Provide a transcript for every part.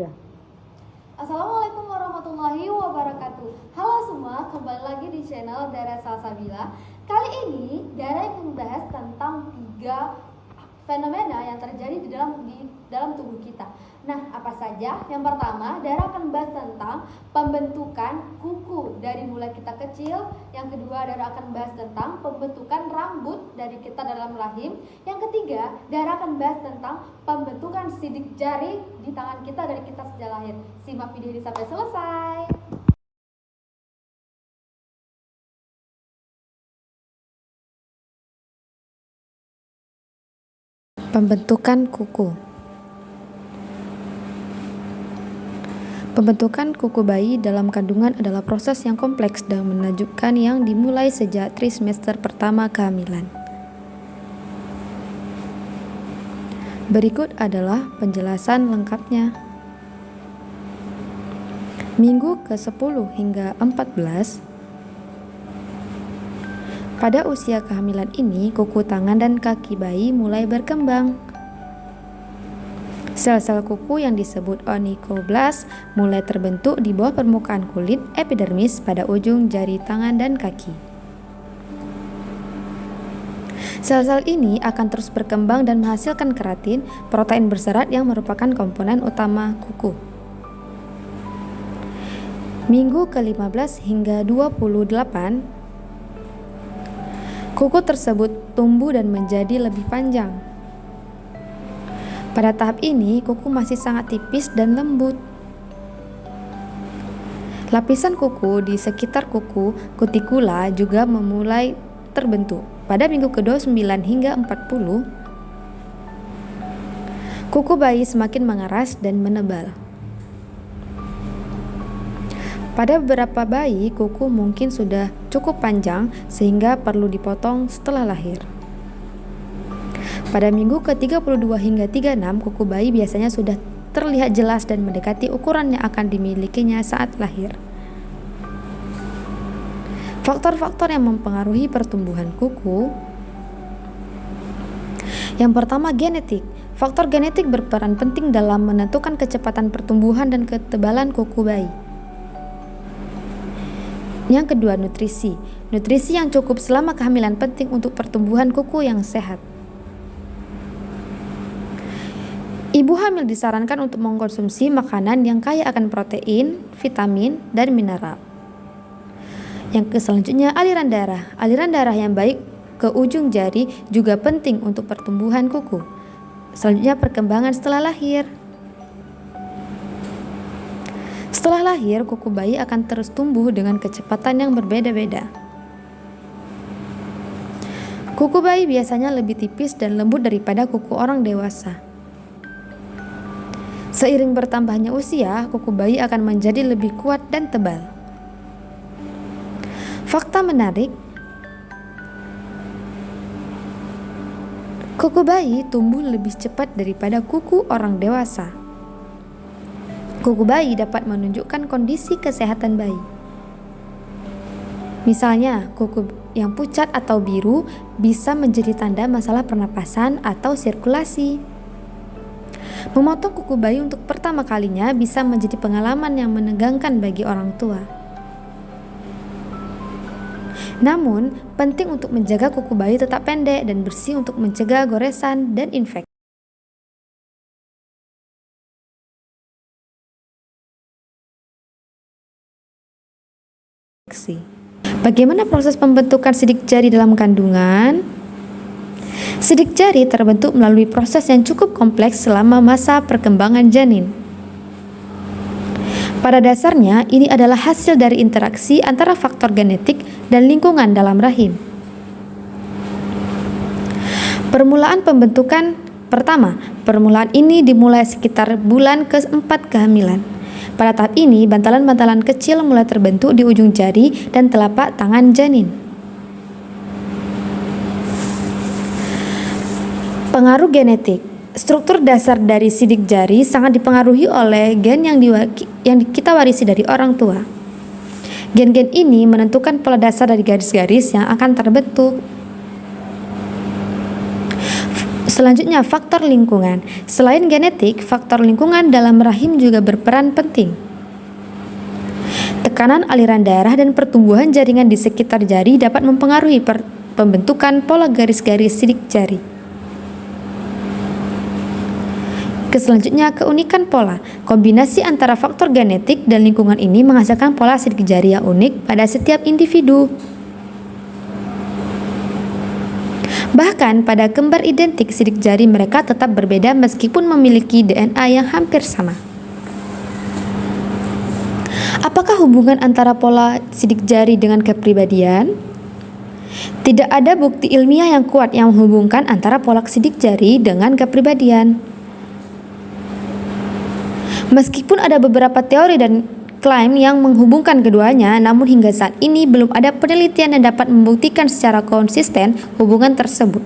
3. Assalamualaikum warahmatullahi wabarakatuh. Halo semua, kembali lagi di channel Dara Salsabila. Kali ini Dara akan membahas tentang 3 fenomena yang terjadi di dalam tubuh kita. Nah, apa saja? Yang pertama, Dara akan membahas tentang pembentukan kuku dari mulai kita kecil. Yang kedua, Dara akan membahas tentang pembentukan rambut dari kita dalam rahim. Yang ketiga, Dara akan membahas tentang pembentukan sidik jari di tangan kita dari kita sejak lahir. Simak video ini sampai selesai. Pembentukan kuku. Pembentukan kuku bayi dalam kandungan adalah proses yang kompleks dan menakjubkan yang dimulai sejak trimester pertama kehamilan. Berikut adalah penjelasan lengkapnya. Minggu ke-10 hingga 14. Pada usia kehamilan ini, kuku tangan dan kaki bayi mulai berkembang. Sel-sel kuku yang disebut onychoblast mulai terbentuk di bawah permukaan kulit epidermis pada ujung jari tangan dan kaki. Sel-sel ini akan terus berkembang dan menghasilkan keratin, protein berserat yang merupakan komponen utama kuku. Minggu ke-15 hingga 28, kuku tersebut tumbuh dan menjadi lebih panjang. Pada tahap ini, kuku masih sangat tipis dan lembut. Lapisan kuku di sekitar kuku kutikula juga memulai terbentuk. Pada minggu ke-29 hingga 40, kuku bayi semakin mengeras dan menebal. Pada beberapa bayi, kuku mungkin sudah cukup panjang sehingga perlu dipotong setelah lahir. Pada minggu ke-32 hingga 36, kuku bayi biasanya sudah terlihat jelas dan mendekati ukuran yang akan dimilikinya saat lahir. Faktor-faktor yang mempengaruhi pertumbuhan kuku. Yang pertama, genetik. Faktor genetik berperan penting dalam menentukan kecepatan pertumbuhan dan ketebalan kuku bayi. Yang kedua, nutrisi. Nutrisi yang cukup selama kehamilan penting untuk pertumbuhan kuku yang sehat. Ibu hamil disarankan untuk mengkonsumsi makanan yang kaya akan protein, vitamin, dan mineral. Yang selanjutnya, aliran darah. Aliran darah yang baik ke ujung jari juga penting untuk pertumbuhan kuku. Selanjutnya, perkembangan setelah lahir. Setelah lahir, kuku bayi akan terus tumbuh dengan kecepatan yang berbeda-beda. Kuku bayi biasanya lebih tipis dan lembut daripada kuku orang dewasa. Seiring bertambahnya usia, kuku bayi akan menjadi lebih kuat dan tebal. Fakta menarik, kuku bayi tumbuh lebih cepat daripada kuku orang dewasa. Kuku bayi dapat menunjukkan kondisi kesehatan bayi. Misalnya, kuku yang pucat atau biru bisa menjadi tanda masalah pernapasan atau sirkulasi. Memotong kuku bayi untuk pertama kalinya bisa menjadi pengalaman yang menegangkan bagi orang tua. Namun, penting untuk menjaga kuku bayi tetap pendek dan bersih untuk mencegah goresan dan infeksi. Bagaimana proses pembentukan sidik jari dalam kandungan? Sidik jari terbentuk melalui proses yang cukup kompleks selama masa perkembangan janin. Pada dasarnya, ini adalah hasil dari interaksi antara faktor genetik dan lingkungan dalam rahim. Permulaan pembentukan pertama. Permulaan ini dimulai sekitar bulan ke-4 kehamilan. Pada tahap ini, bantalan-bantalan kecil mulai terbentuk di ujung jari dan telapak tangan janin. Pengaruh genetik. Struktur dasar dari sidik jari sangat dipengaruhi oleh gen yang kita warisi dari orang tua. Gen-gen ini menentukan pola dasar dari garis-garis yang akan terbentuk. Selanjutnya, faktor lingkungan. Selain genetik, faktor lingkungan dalam rahim juga berperan penting. Tekanan aliran darah dan pertumbuhan jaringan di sekitar jari dapat mempengaruhi pembentukan pola garis-garis sidik jari. Selanjutnya, keunikan pola. Kombinasi antara faktor genetik dan lingkungan ini menghasilkan pola sidik jari yang unik pada setiap individu. Bahkan pada kembar identik, sidik jari mereka tetap berbeda meskipun memiliki DNA yang hampir sama. Apakah hubungan antara pola sidik jari dengan kepribadian? Tidak ada bukti ilmiah yang kuat yang menghubungkan antara pola sidik jari dengan kepribadian. Meskipun ada beberapa teori dan klaim yang menghubungkan keduanya, namun hingga saat ini belum ada penelitian yang dapat membuktikan secara konsisten hubungan tersebut.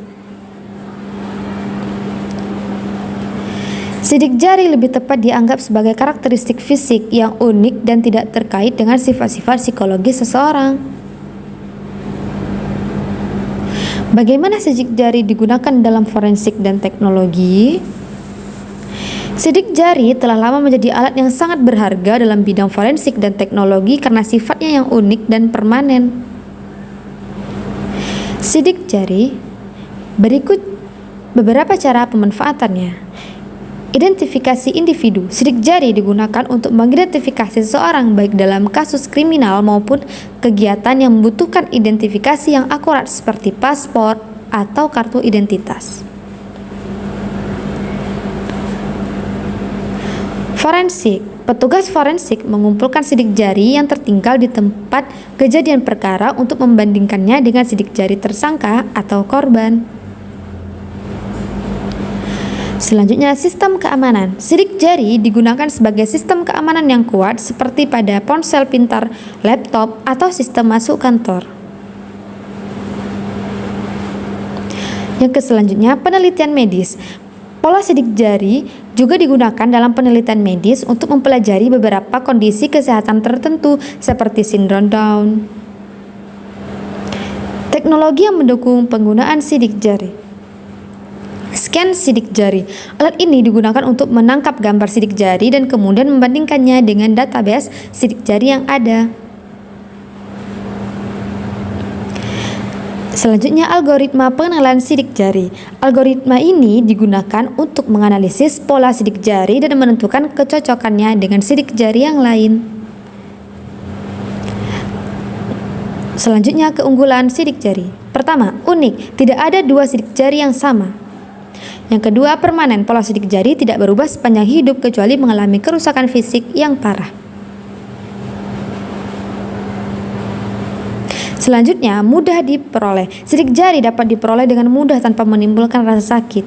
Sidik jari lebih tepat dianggap sebagai karakteristik fisik yang unik dan tidak terkait dengan sifat-sifat psikologis seseorang. Bagaimana sidik jari digunakan dalam forensik dan teknologi? Sidik jari telah lama menjadi alat yang sangat berharga dalam bidang forensik dan teknologi karena sifatnya yang unik dan permanen. Sidik jari, berikut beberapa cara pemanfaatannya. Identifikasi individu. Sidik jari digunakan untuk mengidentifikasi seseorang baik dalam kasus kriminal maupun kegiatan yang membutuhkan identifikasi yang akurat seperti paspor atau kartu identitas. Forensik. Petugas forensik mengumpulkan sidik jari yang tertinggal di tempat kejadian perkara untuk membandingkannya dengan sidik jari tersangka atau korban. Selanjutnya, sistem keamanan. Sidik jari digunakan sebagai sistem keamanan yang kuat seperti pada ponsel pintar, laptop, atau sistem masuk kantor. Yang selanjutnya, penelitian medis. Pola sidik jari juga digunakan dalam penelitian medis untuk mempelajari beberapa kondisi kesehatan tertentu seperti sindrom Down. Teknologi yang mendukung penggunaan sidik jari. Scan sidik jari. Alat ini digunakan untuk menangkap gambar sidik jari dan kemudian membandingkannya dengan database sidik jari yang ada. Selanjutnya, algoritma pengenalan sidik jari. Algoritma ini digunakan untuk menganalisis pola sidik jari dan menentukan kecocokannya dengan sidik jari yang lain. Selanjutnya, keunggulan sidik jari. Pertama, unik, tidak ada dua sidik jari yang sama. Yang kedua, permanen, pola sidik jari tidak berubah sepanjang hidup kecuali mengalami kerusakan fisik yang parah. Selanjutnya, mudah diperoleh. Sidik jari dapat diperoleh dengan mudah tanpa menimbulkan rasa sakit.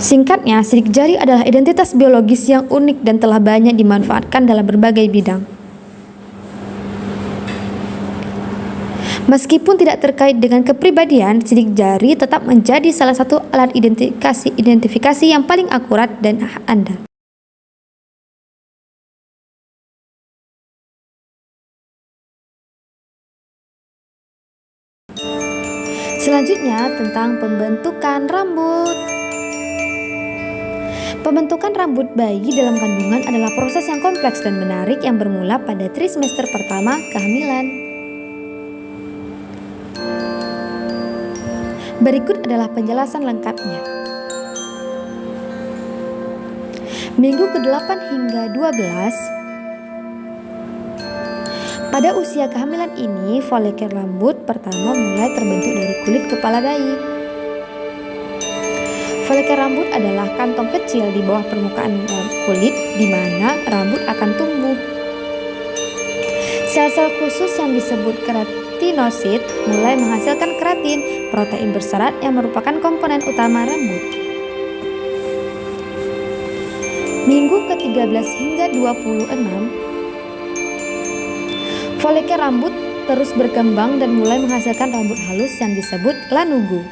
Singkatnya, sidik jari adalah identitas biologis yang unik dan telah banyak dimanfaatkan dalam berbagai bidang. Meskipun tidak terkait dengan kepribadian, sidik jari tetap menjadi salah satu alat identifikasi yang paling akurat dan andal. Selanjutnya, tentang pembentukan rambut. Pembentukan rambut bayi dalam kandungan adalah proses yang kompleks dan menarik yang bermula pada trimester pertama kehamilan. Berikut adalah penjelasan lengkapnya. Minggu ke-8 hingga 12. Pada usia kehamilan ini, folikel rambut pertama mulai terbentuk dari kulit kepala bayi. Folikel rambut adalah kantong kecil di bawah permukaan kulit di mana rambut akan tumbuh. Sel-sel khusus yang disebut keratinosit mulai menghasilkan keratin, protein berserat yang merupakan komponen utama rambut. Minggu ke-13 hingga 26, folikel rambut terus berkembang dan mulai menghasilkan rambut halus yang disebut lanugo.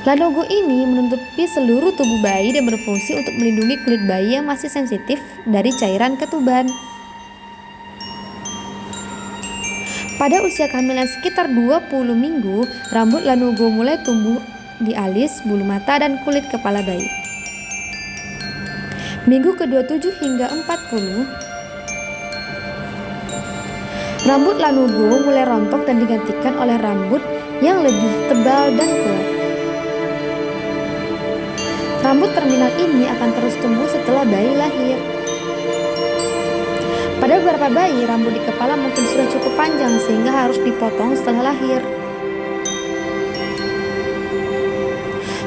Lanugo ini menutupi seluruh tubuh bayi dan berfungsi untuk melindungi kulit bayi yang masih sensitif dari cairan ketuban. Pada usia kehamilan sekitar 20 minggu, rambut lanugo mulai tumbuh di alis, bulu mata, dan kulit kepala bayi. Minggu ke-27 hingga 40, rambut lanugo mulai rontok dan digantikan oleh rambut yang lebih tebal dan kuat. Rambut terminal ini akan terus tumbuh setelah bayi lahir. Pada beberapa bayi, rambut di kepala mungkin sudah cukup panjang sehingga harus dipotong setelah lahir.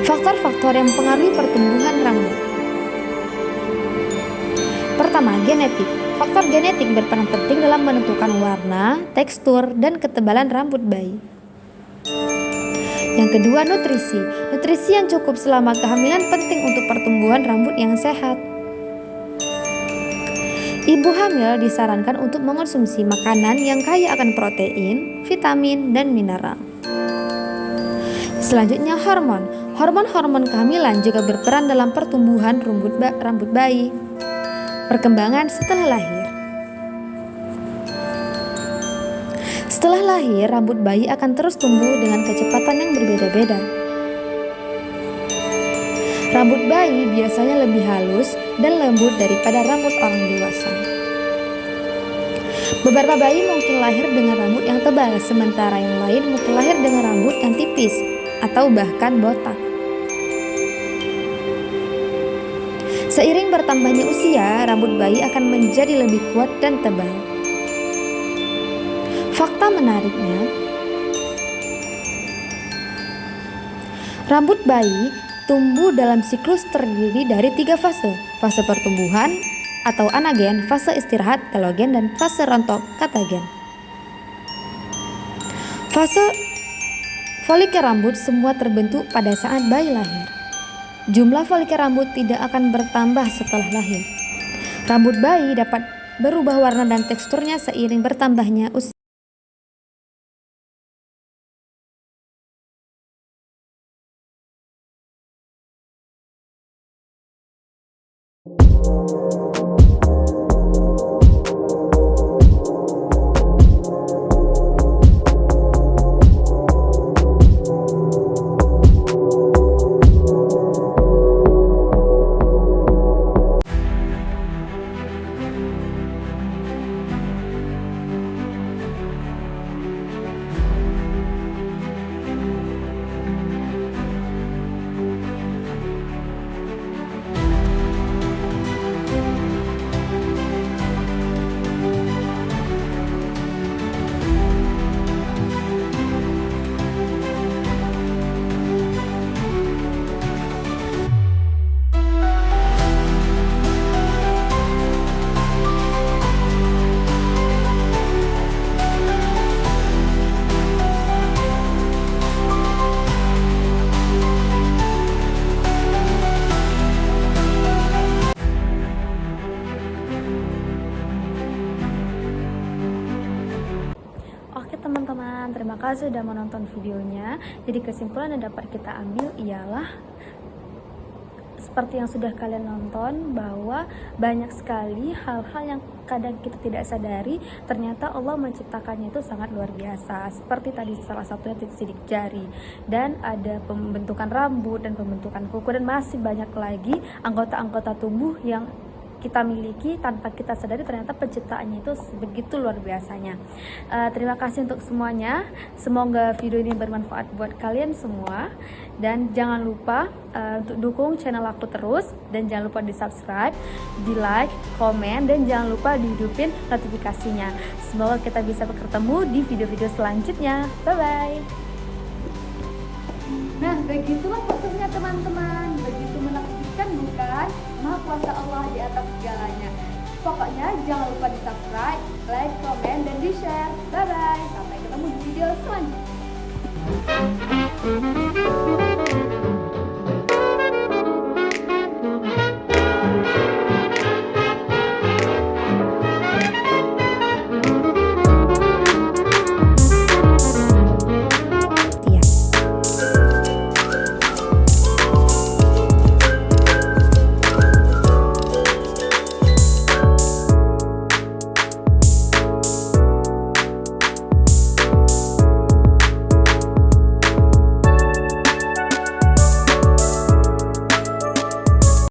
Faktor-faktor yang mempengaruhi pertumbuhan rambut. Pertama, genetik. Faktor genetik berperan penting dalam menentukan warna, tekstur, dan ketebalan rambut bayi. Yang kedua, nutrisi. Nutrisi yang cukup selama kehamilan penting untuk pertumbuhan rambut yang sehat. Ibu hamil disarankan untuk mengonsumsi makanan yang kaya akan protein, vitamin, dan mineral. Selanjutnya, hormon. Hormon-hormon kehamilan juga berperan dalam pertumbuhan rambut bayi. Perkembangan setelah lahir. Setelah lahir, rambut bayi akan terus tumbuh dengan kecepatan yang berbeda-beda. Rambut bayi biasanya lebih halus dan lembut daripada rambut orang dewasa. Beberapa bayi mungkin lahir dengan rambut yang tebal, sementara yang lain mungkin lahir dengan rambut yang tipis atau bahkan botak. Seiring bertambahnya usia, rambut bayi akan menjadi lebih kuat dan tebal. Fakta menariknya, rambut bayi tumbuh dalam siklus terdiri dari 3 fase. Fase pertumbuhan atau anagen, fase istirahat telogen, dan fase rontok katagen. Fase folikel rambut semua terbentuk pada saat bayi lahir. Jumlah folikel rambut tidak akan bertambah setelah lahir. Rambut bayi dapat berubah warna dan teksturnya seiring bertambahnya usia. Oke teman-teman, terima kasih sudah menonton videonya. Jadi kesimpulan yang dapat kita ambil ialah seperti yang sudah kalian nonton, bahwa banyak sekali hal-hal yang kadang kita tidak sadari, ternyata Allah menciptakannya itu sangat luar biasa. Seperti tadi salah satunya titik sidik jari, dan ada pembentukan rambut dan pembentukan kuku, dan masih banyak lagi anggota-anggota tubuh yang kita miliki tanpa kita sadari, ternyata penciptaannya itu begitu luar biasanya. Terima kasih untuk semuanya. Semoga video ini bermanfaat buat kalian semua, dan jangan lupa untuk dukung channel aku terus, dan jangan lupa di subscribe, di like, komen, dan jangan lupa dihidupin notifikasinya. Semoga kita bisa bertemu di video-video selanjutnya. Bye bye. Nah, begitulah prosesnya teman-teman. Begitu menakjubkan bukan? Maha kuasa Allah di atas segalanya. Pokoknya jangan lupa di subscribe, like, komen, dan di share. Bye bye. Sampai ketemu di video selanjutnya.